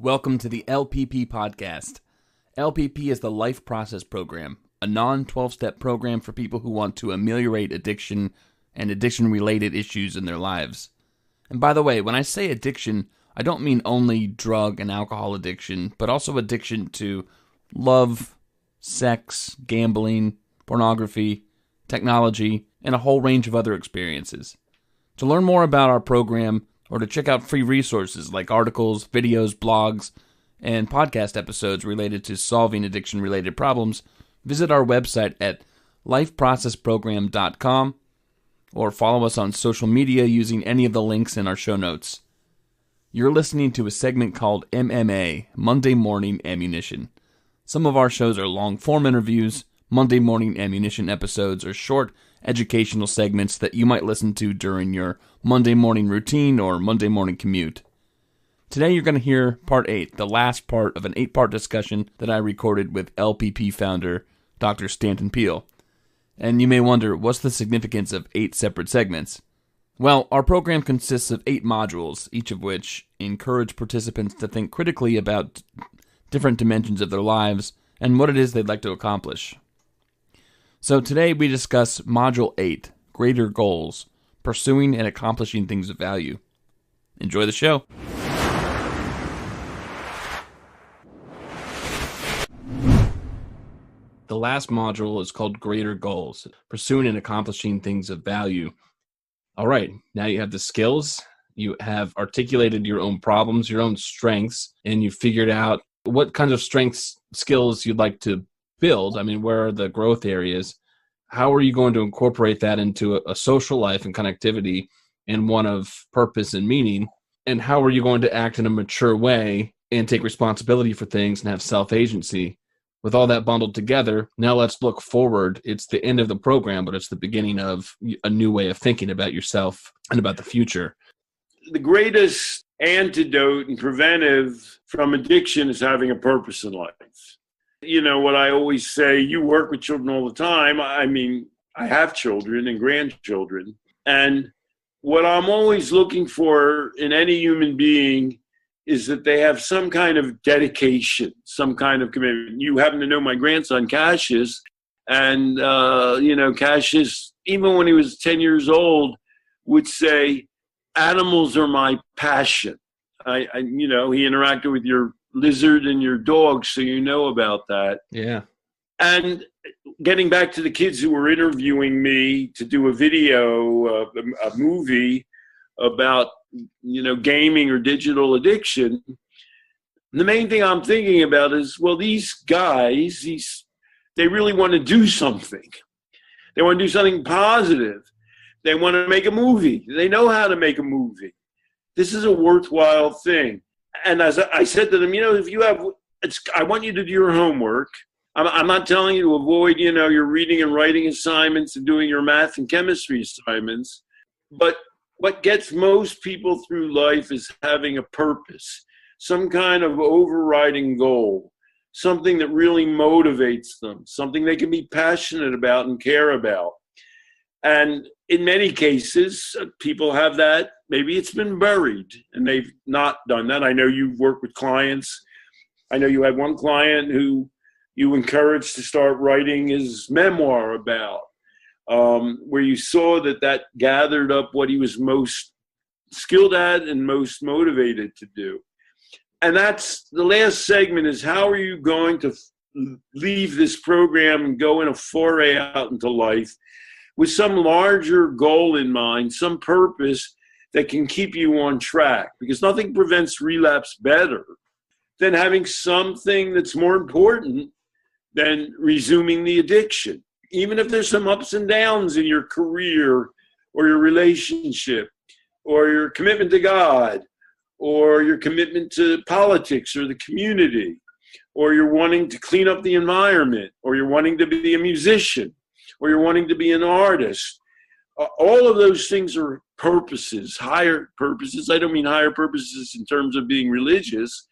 Welcome to the LPP podcast. LPP is the Life Process Program, a non-12-step program for people who want to ameliorate addiction and addiction-related issues in their lives. And by the way, when I say addiction, I don't mean only drug and alcohol addiction, but also addiction to love, sex, gambling, pornography, technology, and a whole range of other experiences. To learn more about our program, or to check out free resources like articles, videos, blogs, and podcast episodes related to solving addiction-related problems, visit our website at lifeprocessprogram.com or follow us on social media using any of the links in our show notes. You're listening to a segment called MMA, Monday Morning Ammunition. Some of our shows are long-form interviews. Monday Morning Ammunition episodes are short, educational segments that you might listen to during your Monday morning routine or Monday morning commute. Today you're going to hear Part 8, the last part of an 8-part discussion that I recorded with LPP founder Dr. Stanton Peele. And you may wonder, what's the significance of 8 separate segments? Well, our program consists of 8 modules, each of which encourage participants to think critically about different dimensions of their lives and what it is they'd like to accomplish. So today we discuss Module 8, Greater Goals, Pursuing and Accomplishing Things of Value. Enjoy the show. The last module is called Greater Goals, Pursuing and Accomplishing Things of Value. All right, now you have the skills, you have articulated your own problems, your own strengths, and you've figured out what kinds of strengths, skills you'd like to build. I mean, where are the growth areas? How are you going to incorporate that into a social life and connectivity and one of purpose and meaning? And how are you going to act in a mature way and take responsibility for things and have self-agency? With all that bundled together, now let's look forward. It's the end of the program, but it's the beginning of a new way of thinking about yourself and about the future. The greatest antidote and preventive from addiction is having a purpose in life. You know what I always say, you work with children all the time. I mean, I have children and grandchildren. And what I'm always looking for in any human being is that they have some kind of dedication, some kind of commitment. You happen to know my grandson, Cassius. And, Cassius, even when he was 10 years old, would say, animals are my passion. He interacted with your lizard and your dog, so you know about that. Yeah. And getting back to the kids who were interviewing me to do a video, a movie about, gaming or digital addiction, the main thing I'm thinking about is, well, these guys, they really want to do something. They want to do something positive. They want to make a movie. They know how to make a movie. This is a worthwhile thing. And as I said to them, I want you to do your homework. I'm not telling you to avoid, your reading and writing assignments and doing your math and chemistry assignments. But what gets most people through life is having a purpose, some kind of overriding goal, something that really motivates them, something they can be passionate about and care about. And in many cases, people have that. Maybe it's been buried and they've not done that. I know you've worked with clients. I know you had one client who you encouraged to start writing his memoir about, where you saw that gathered up what he was most skilled at and most motivated to do. And that's the last segment, is how are you going to leave this program and go in a foray out into life with some larger goal in mind, some purpose that can keep you on track, because nothing prevents relapse better than having something that's more important than resuming the addiction. Even if there's some ups and downs in your career or your relationship or your commitment to God or your commitment to politics or the community, or you're wanting to clean up the environment, or you're wanting to be a musician, or you're wanting to be an artist. All of those things are purposes, higher purposes. I don't mean higher purposes in terms of being religious.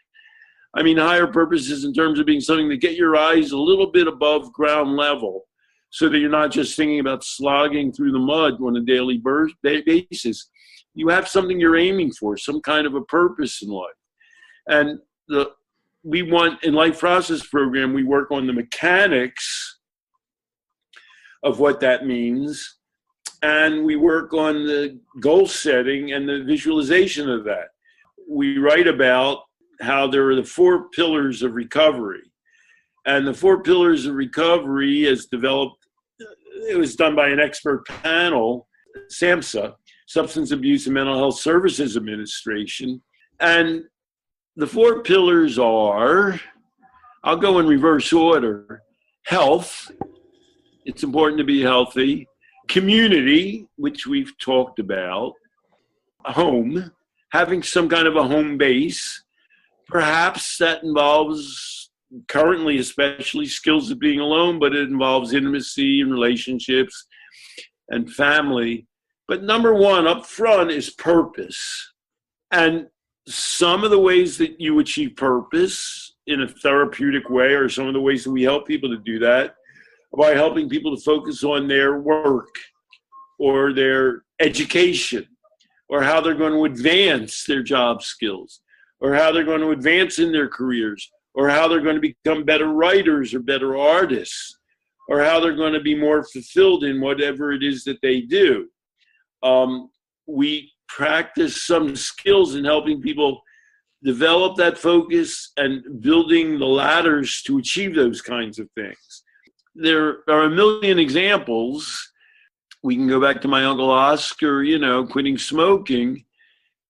I mean higher purposes in terms of being something to get your eyes a little bit above ground level, so that you're not just thinking about slogging through the mud on a daily basis. You have something you're aiming for, some kind of a purpose in life. And we want in Life Process Program, we work on the mechanics of what that means, and we work on the goal setting and the visualization of that. We write about how there are the 4 pillars of recovery, and the 4 pillars of recovery is developed. It was done by an expert panel, SAMHSA, Substance Abuse and Mental Health Services Administration, and the 4 pillars are, I'll go in reverse order: health, it's important to be healthy; community, which we've talked about; home, having some kind of a home base. Perhaps that involves, currently especially, skills of being alone, but it involves intimacy and relationships and family. But number 1 up front is purpose. And some of the ways that you achieve purpose in a therapeutic way, or some of the ways that we help people to do that, by helping people to focus on their work or their education, or how they're going to advance their job skills, or how they're going to advance in their careers, or how they're going to become better writers or better artists, or how they're going to be more fulfilled in whatever it is that they do. We practice some skills in helping people develop that focus and building the ladders to achieve those kinds of things. There are a million examples. We can go back to my Uncle Oscar, quitting smoking.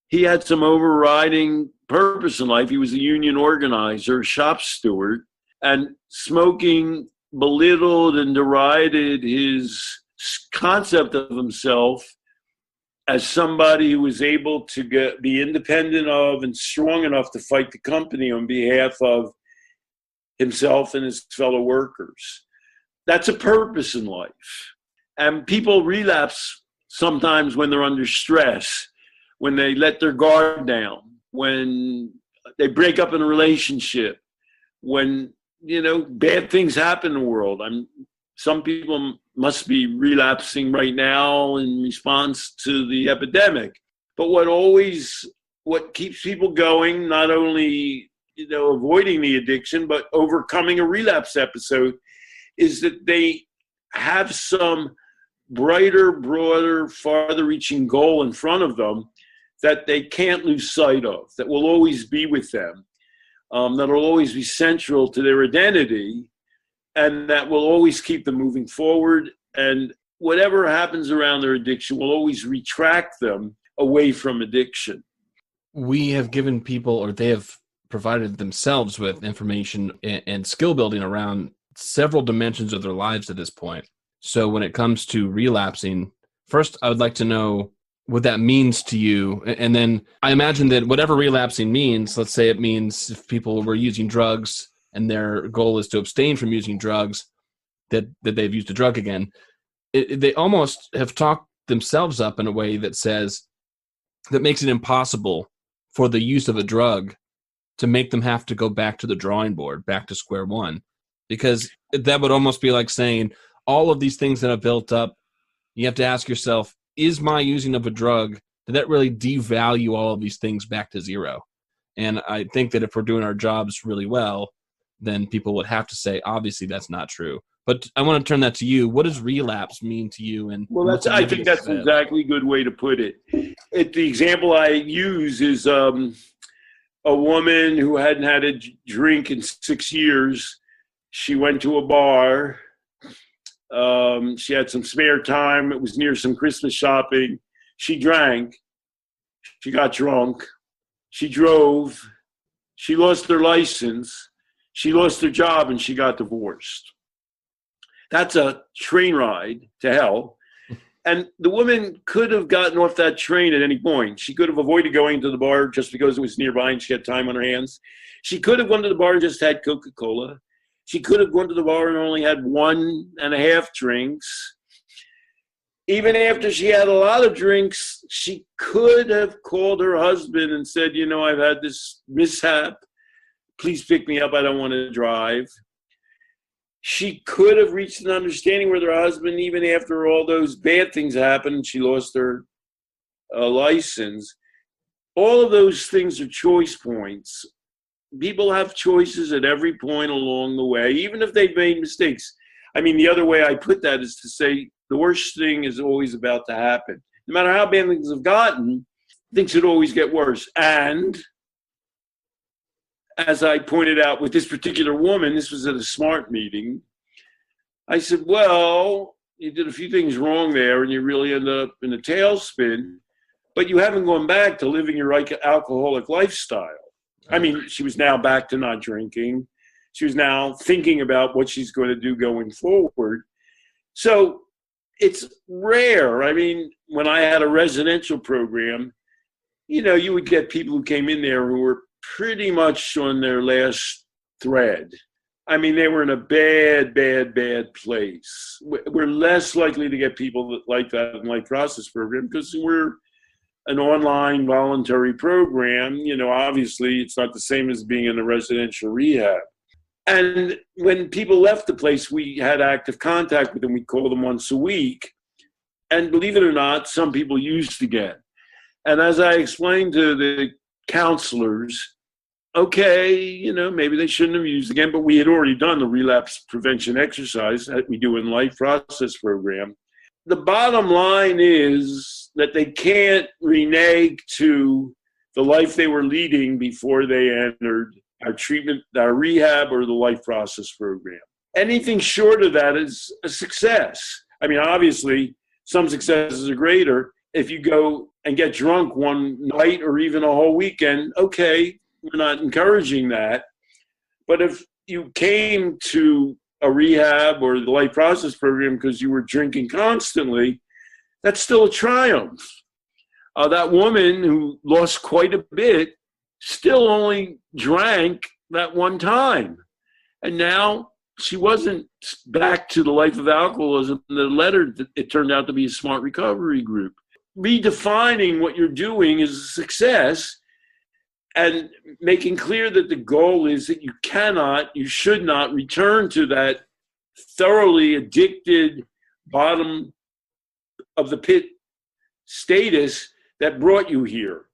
He had some overriding purpose in life. He was a union organizer, shop steward, and smoking belittled and derided his concept of himself as somebody who was able to be independent of and strong enough to fight the company on behalf of himself and his fellow workers. That's a purpose in life. And people relapse sometimes when they're under stress, when they let their guard down, when they break up in a relationship, when, bad things happen in the world. Some people must be relapsing right now in response to the epidemic. But what keeps people going, not only, avoiding the addiction, but overcoming a relapse episode, is that they have some brighter, broader, farther-reaching goal in front of them that they can't lose sight of, that will always be with them, that will always be central to their identity, and that will always keep them moving forward. And whatever happens around their addiction will always retract them away from addiction. We have given people, or they have provided themselves with information and skill building around several dimensions of their lives at this point. So when it comes to relapsing, first, I would like to know what that means to you. And then I imagine that whatever relapsing means, let's say it means if people were using drugs and their goal is to abstain from using drugs, that they've used a drug again, they almost have talked themselves up in a way that makes it impossible for the use of a drug to make them have to go back to the drawing board, back to square one. Because that would almost be like saying, all of these things that have built up, you have to ask yourself, is my using of a drug, did that really devalue all of these things back to zero? And I think that if we're doing our jobs really well, then people would have to say, obviously, that's not true. But I want to turn that to you. What does relapse mean to you? And I think that's exactly a good way to put it. The example I use is a woman who hadn't had a drink in 6 years. She went to a bar. She had some spare time. It was near some Christmas shopping. She drank. She got drunk. She drove. She lost her license. She lost her job, and she got divorced. That's a train ride to hell. And the woman could have gotten off that train at any point. She could have avoided going to the bar just because it was nearby and she had time on her hands. She could have gone to the bar and just had Coca-Cola. She could have gone to the bar and only had 1.5 drinks. Even after she had a lot of drinks, she could have called her husband and said, I've had this mishap. Please pick me up. I don't want to drive. She could have reached an understanding with her husband even after all those bad things happened. She lost her license. All of those things are choice points. people have choices at every point along the way, even if they've made mistakes. I mean, the other way I put that is to say the worst thing is always about to happen. No matter how bad things have gotten, things should always get worse. And as I pointed out with this particular woman, this was at a SMART meeting, I said, well, you did a few things wrong there and you really ended up in a tailspin, but you haven't gone back to living your alcoholic lifestyle. I mean, she was now back to not drinking. She was now thinking about what she's going to do going forward. So it's rare. I mean, when I had a residential program, you know, you would get people who came in there who were pretty much on their last thread. I mean, they were in a bad place. We're less likely to get people like that in Life Process Program because we're an online voluntary program. You know, obviously it's not the same as being in a residential rehab. And when people left the place, we had active contact with them. We called them once a week. And believe it or not, some people used again. And as I explained to the counselors, okay, you know, maybe they shouldn't have used again, but we had already done the relapse prevention exercise that we do in Life Process Program. The bottom line is that they can't renege to the life they were leading before they entered our treatment, our rehab, or the Life Process Program. Anything short of that is a success. I mean, obviously, some successes are greater. If you go and get drunk one night or even a whole weekend, okay, we're not encouraging that. But if you came to a rehab or the Life Process Program because you were drinking constantly, that's still a triumph. That woman who lost quite a bit still only drank that one time. And now she wasn't back to the life of alcoholism. The letter, it turned out to be a SMART recovery group. Redefining what you're doing is a success and making clear that the goal is that you should not return to that thoroughly addicted bottom of the pit status that brought you here.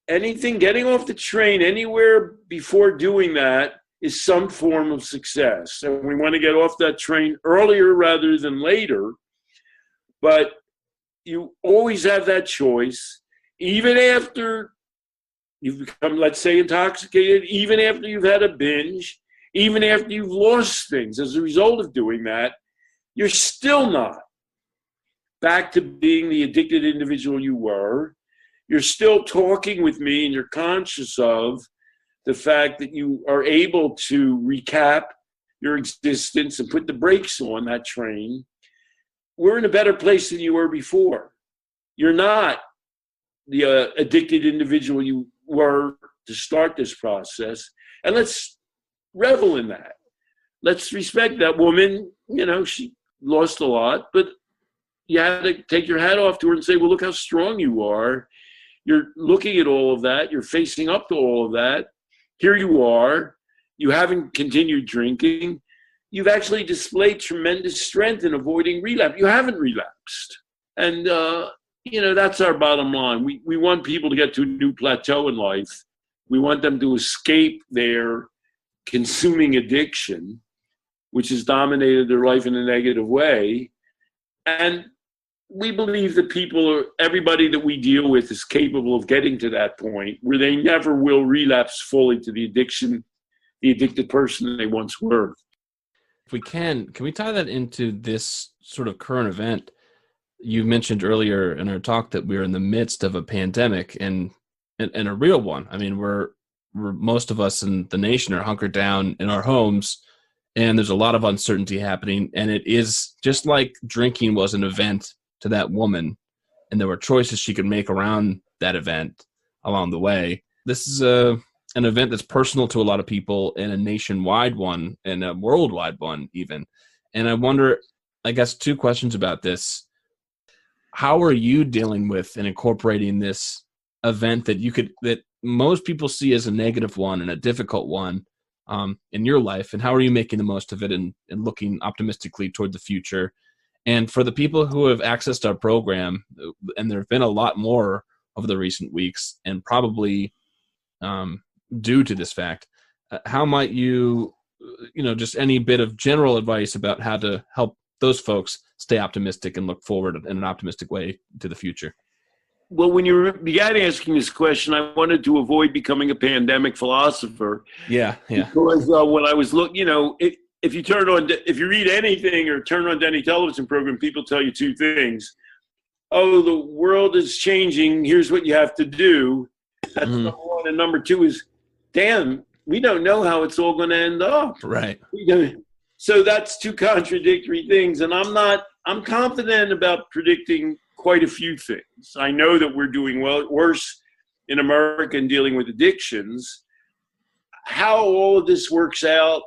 Anything, getting off the train anywhere before doing that is some form of success. And we want to get off that train earlier rather than later. But you always have that choice, even after you've become, let's say, intoxicated, even after you've had a binge, even after you've lost things as a result of doing that, you're still not back to being the addicted individual you were. You're still talking with me and you're conscious of the fact that you are able to recap your existence and put the brakes on that train. We're in a better place than you were before. You're not the addicted individual you were to start this process. And let's revel in that. Let's respect that woman. You know, she lost a lot, but you had to take your hat off to her and say, well, look how strong you are. You're looking at all of that. You're facing up to all of that. Here you are. You haven't continued drinking. You've actually displayed tremendous strength in avoiding relapse. You haven't relapsed. And, you know, that's our bottom line. We want people to get to a new plateau in life. We want them to escape their consuming addiction, which has dominated their life in a negative way. And we believe that everybody that we deal with is capable of getting to that point where they never will relapse fully to the addicted person they once were. If we can we tie that into this sort of current event? You mentioned earlier in our talk that we're in the midst of a pandemic and a real one. I mean, we're most of us in the nation are hunkered down in our homes, and there's a lot of uncertainty happening. And it is just like drinking was an event to that woman, and there were choices she could make around that event along the way. This is an event that's personal to a lot of people, and a nationwide one, and a worldwide one even. And I wonder, I guess, two questions about this. How are you dealing with and incorporating this event that most people see as a negative one and a difficult one in your life? And how are you making the most of it and looking optimistically toward the future? And for the people who have accessed our program, and there have been a lot more over the recent weeks, and probably due to this fact, how might you, just any bit of general advice about how to help those folks stay optimistic and look forward in an optimistic way to the future? Well, when you began asking this question, I wanted to avoid becoming a pandemic philosopher. Yeah. Because when I was looking, if you read anything or turn on any television program, people tell you two things. Oh, the world is changing. Here's what you have to do. That's number one. And number two is, damn, we don't know how it's all going to end up. Right. So that's two contradictory things. And I'm confident about predicting quite a few things. I know that we're doing worse in America in dealing with addictions. How all of this works out,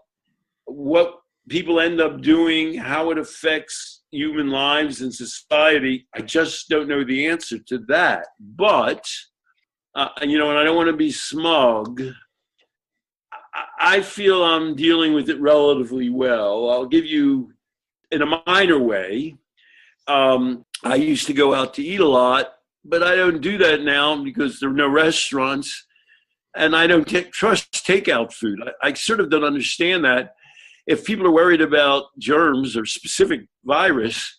what people end up doing, how it affects human lives and society, I just don't know the answer to that. But, and I don't want to be smug, I feel I'm dealing with it relatively well. I'll give you, in a minor way, I used to go out to eat a lot, but I don't do that now because there are no restaurants, and I don't trust takeout food. I sort of don't understand that. If people are worried about germs or specific virus,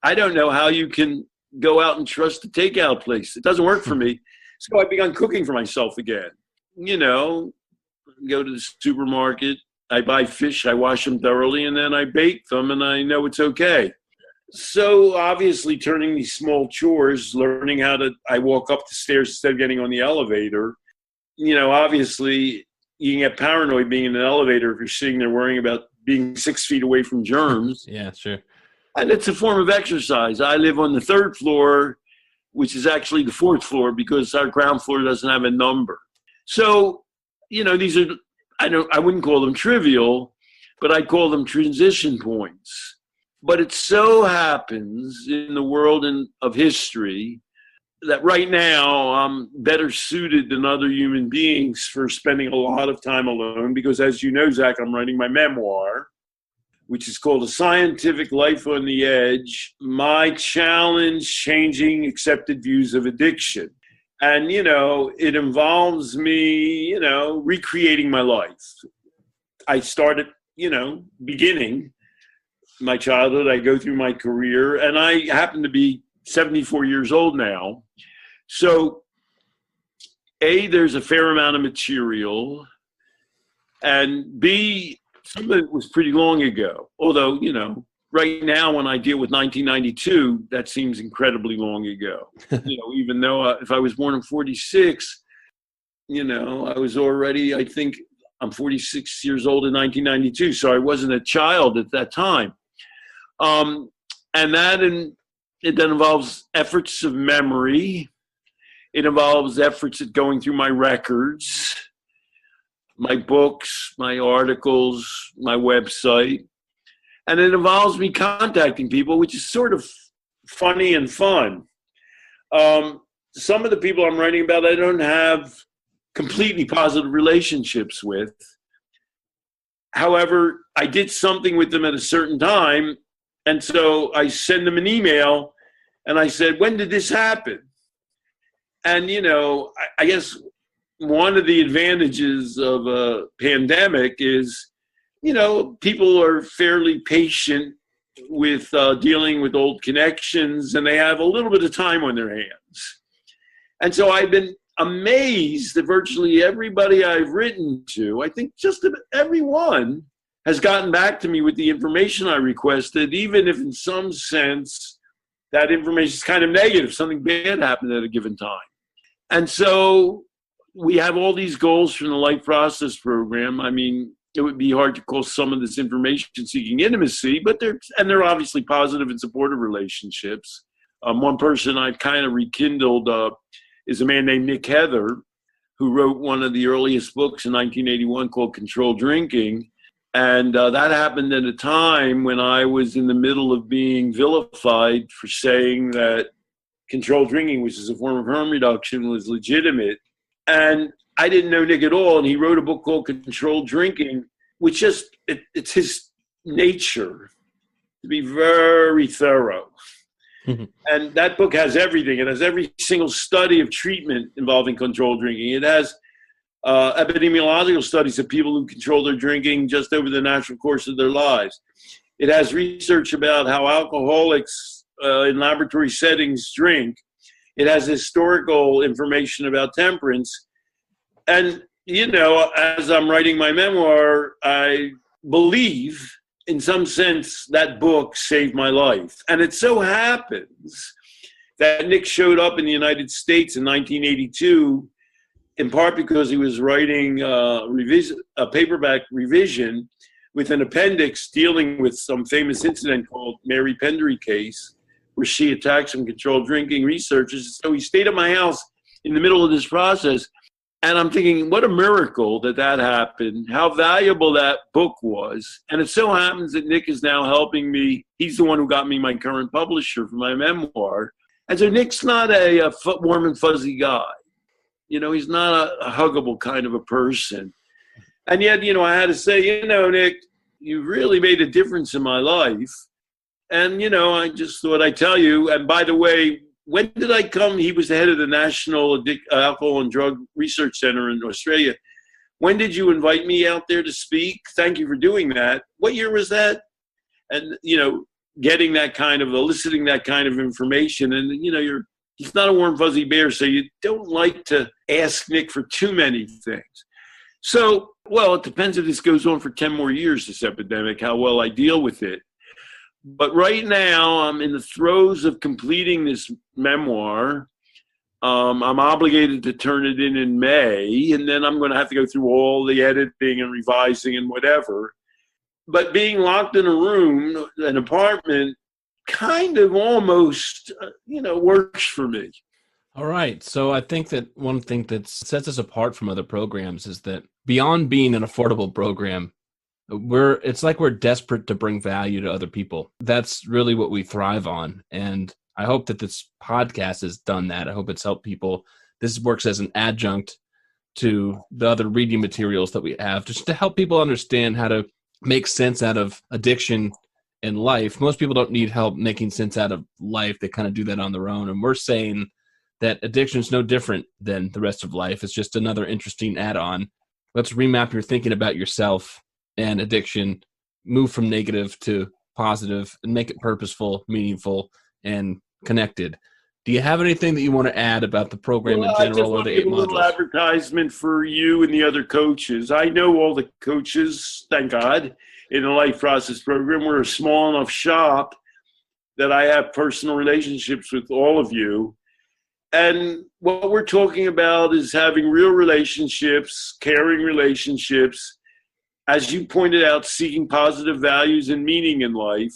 I don't know how you can go out and trust a takeout place. It doesn't work for me. So I began cooking for myself again. Go to the supermarket, I buy fish, I wash them thoroughly, and then I bake them, and I know it's okay. So obviously turning these small chores, learning I walk up the stairs instead of getting on the elevator. Obviously you can get paranoid being in an elevator if you're sitting there worrying about being 6 feet away from germs. Yeah, sure. And it's a form of exercise. I live on the 3rd floor, which is actually the 4th floor because our ground floor doesn't have a number. So, these are, I wouldn't call them trivial, but I'd call them transition points. But it so happens in the world of history that right now I'm better suited than other human beings for spending a lot of time alone because, as you know, Zach, I'm writing my memoir, which is called A Scientific Life on the Edge, My Challenge, Changing Accepted Views of Addiction. And, it involves me, recreating my life. I started, beginning my childhood. I go through my career, and I happen to be 74 years old now. So, A, there's a fair amount of material, and B, some of it was pretty long ago. Although, right now when I deal with 1992, that seems incredibly long ago. Even though if I was born in 46, I was already, I think I'm 46 years old in 1992, so I wasn't a child at that time. It then involves efforts of memory. It involves efforts at going through my records, my books, my articles, my website. And it involves me contacting people, which is sort of funny and fun. Some of the people I'm writing about, I don't have completely positive relationships with. However, I did something with them at a certain time. And so I send them an email and I said, when did this happen? And, I guess one of the advantages of a pandemic is, people are fairly patient with dealing with old connections, and they have a little bit of time on their hands. And so I've been amazed that virtually everybody I've written to, I think just about everyone, has gotten back to me with the information I requested, even if in some sense that information is kind of negative, something bad happened at a given time. And so we have all these goals from the Life Process program. I mean, it would be hard to call some of this information seeking intimacy, but they're obviously positive and supportive relationships. One person I've kind of rekindled is a man named Nick Heather, who wrote one of the earliest books in 1981 called Controlled Drinking. And that happened at a time when I was in the middle of being vilified for saying that controlled drinking, which is a form of harm reduction, was legitimate. And I didn't know Nick at all, and he wrote a book called Controlled Drinking, which it's his nature to be very thorough. And that book has everything. It has every single study of treatment involving controlled drinking. It has epidemiological studies of people who control their drinking just over the natural course of their lives. It has research about how alcoholics in laboratory settings drink. It has historical information about temperance. And, as I'm writing my memoir, I believe, in some sense, that book saved my life. And it so happens that Nick showed up in the United States in 1982, in part because he was writing a paperback revision with an appendix dealing with some famous incident called Mary Pendery case, where she attacked some controlled drinking researchers. So he stayed at my house in the middle of this process. And I'm thinking, what a miracle that happened, how valuable that book was. And it so happens that Nick is now helping me. He's the one who got me my current publisher for my memoir. And so Nick's not a warm and fuzzy guy. He's not a huggable kind of a person. And yet, I had to say, Nick, you really made a difference in my life. And, I just thought I'd tell you. And by the way, when did I come? He was the head of the National Alcohol and Drug Research Center in Australia. When did you invite me out there to speak? Thank you for doing that. What year was that? And, getting that kind of, eliciting that kind of information. And, he's not a warm, fuzzy bear, so you don't like to ask Nick for too many things. So, well, it depends if this goes on for 10 more years, this epidemic, how well I deal with it. But right now, I'm in the throes of completing this memoir. I'm obligated to turn it in May, and then I'm going to have to go through all the editing and revising and whatever. But being locked in a room, an apartment, kind of almost, works for me. All right. So I think that one thing that sets us apart from other programs is that beyond being an affordable program, it's like we're desperate to bring value to other people. That's really what we thrive on. And I hope that this podcast has done that. I hope it's helped people. This works as an adjunct to the other reading materials that we have, just to help people understand how to make sense out of addiction in life. Most people don't need help making sense out of life. They kind of do that on their own. And we're saying that addiction is no different than the rest of life. It's just another interesting add-on. Let's remap your thinking about yourself and addiction, move from negative to positive, and make it purposeful, meaningful, and connected. Do you have anything that you want to add about the program in general or the 8 modules? A little advertisement for you and the other coaches. I know all the coaches, thank God, in the Life Process program. We're a small enough shop that I have personal relationships with all of you. And what we're talking about is having real relationships, caring relationships, as you pointed out, seeking positive values and meaning in life.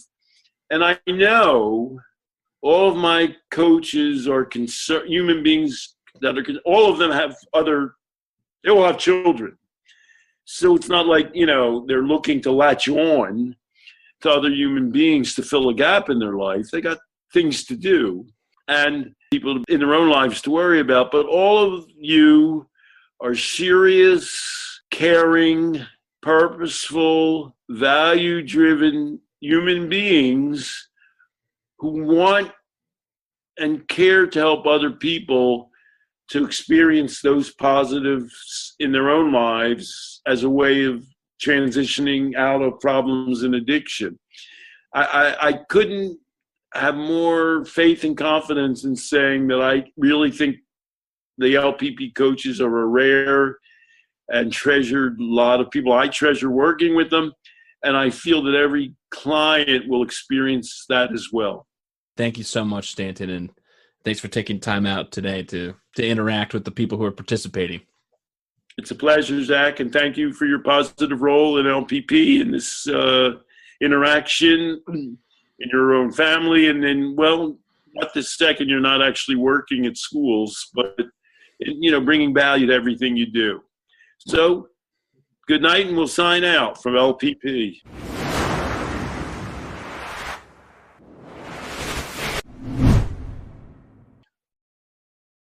And I know all of my coaches are human beings that are, all of them have they all have children. So it's not like, they're looking to latch on to other human beings to fill a gap in their life. They got things to do and people in their own lives to worry about. But all of you are serious, caring, purposeful, value-driven human beings who want and care to help other people to experience those positives in their own lives as a way of transitioning out of problems and addiction. I couldn't have more faith and confidence in saying that I really think the LPP coaches are a rare and treasured lot of people. I treasure working with them, and I feel that every client will experience that as well. Thank you so much, Stanton, and thanks for taking time out today to interact with the people who are participating. It's a pleasure, Zach, and thank you for your positive role in LPP in this interaction in your own family. And then, well, not this second, you're not actually working at schools, but, bringing value to everything you do. So, good night, and we'll sign out from LPP.